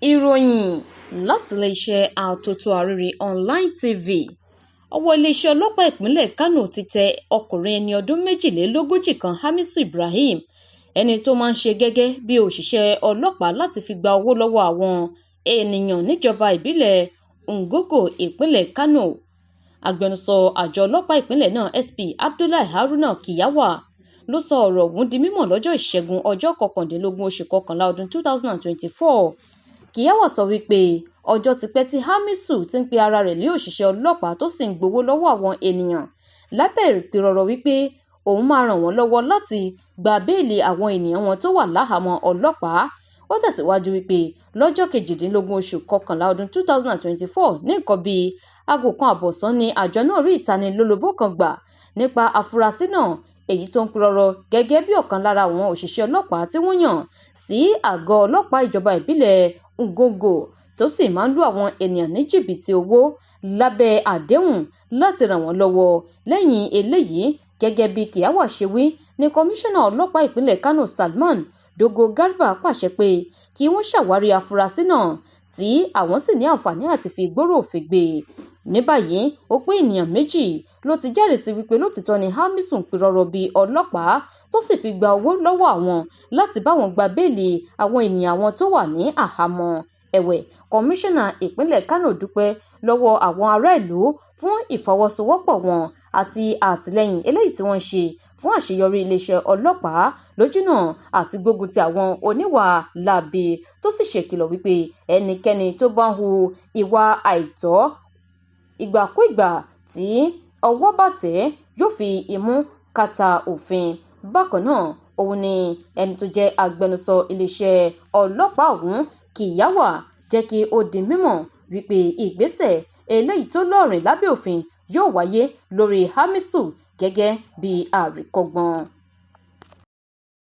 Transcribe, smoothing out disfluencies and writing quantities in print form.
Ìròyìn láti iléeṣẹ́ àtótó arére online TV. Ọwọ́ iléeṣẹ́ ọlọ́pàá ìpínlẹ̀ Kánò ti tẹ ọkùnrin ẹni ọdún 42 kan Hamisu Ibrahim, ẹni tó máa ń ṣe gẹ́gẹ́ bí òṣìṣẹ́ ọlọ́pàá láti fi gba owó lọ́wọ́ àwọn ènìyàn níjọba ìbílẹ̀ Ngogo ìpínlẹ̀ Kánò. Agbẹnusọ àjọ ọlọ́pàá ìpínlẹ̀ náà SP Abdullahi Haruna Kiyawa ló sọ ọ̀rọ̀ ọ̀hún di mímọ̀ lọ́jọ́ Ìṣẹ́gun ọjọ́ 19 oṣù kọkànlá ọdún 2024. Kiyawa sọ wípé ọjọ́ ti pẹ́ tí Hamisu ti ń pe ara rẹ̀ lé òṣìṣẹ́ ọlọ́pàá tó sì ń gbowó lọ́wọ́ àwọn ènìyàn lábẹ́ ìpirọ̀rọ̀ wípé òun máa ràn wọ́n lọ́wọ́ láti gba béèlì àwọn ènìyàn wọn tó wà láhàámọ́ ọlọ́pàá. Ó tẹ̀síwájú wípé lọ́jọ́ 18 oṣù kọkànlá ọdún 2024 ní nǹkan bíi aago kan àbọ̀sán ni àjọ náà rí ìtanilólobó kan gbà nípa afurasí náà, èyí tó ń pirọ̀rọ̀ gẹ́gẹ́ bí ọ̀kan lára àwọn òṣìṣẹ́ ọlọ́pàá tí wọ́n yàn sí àgọ́ ọlọ́pàá ìjọba ìbílẹ̀ Ngogo tó sì máa ń lù àwọn ènìyàn ní jìbìtì owó lábẹ́ àdéhùn láti ràn wọ́n lọ́wọ́. Lẹ́yìn eléyìí, gẹ́gẹ́ bí Kiyawa ṣe wí, ní kọmíṣánná ọlọ́pàá ìpínlẹ̀ Kánò Salman Dogo Garba pàṣẹ pé kí wọ́n ṣàwárí afurasí náà tí àwọn sì ní àǹfààní àti fi ìgbóró òfin gbé. Ní báyìí, ó pé ènìyàn méjì ló ti jẹ́rìí sí wípé lótìtọ́ ni Hamisu ń pirọ̀rọ̀ bí ọlọ́pàá tó sì fi gba owó lọ́wọ́ àwọn láti bá wọn gba béèlì àwọn ènìyàn àwọn tó wà ní àhámọ́. Ẹ̀wẹ̀, kọmíṣánná ìpínlẹ̀ Kánò dúpẹ́ lọ́wọ́ àwọn ará ìlú fún ìfọwọ́sowọ́pọ̀ wọn àti àtìlẹ́yìn eléyìí tí wọ́n ń ṣe fún àṣeyọrí iléeṣẹ́ ọlọ́pàá lójúnà àti gbógun ti àwọn oníwà láabi, tó sì ṣèkìlọ̀ wípé ẹnikẹ́ni tó bá ń hu ìwà àìtọ́ ìgbàkúìgbà tí ọwọ́ bá tẹ̀ yóò fi imú kàtà òfin. Bákan náà, òun ni ẹni tó jẹ́ agbẹnusọ iléeṣẹ́ ọlọ́pàá ọ̀hún Kiyawa jẹ́ kí ó di mímọ̀ wípé ìgbésẹ̀ eléyìí tó lọ́rìn lábẹ́ òfin yóò wáyé lórí Hamisu gẹ́gẹ́ bí àríkọ́gbọ́n.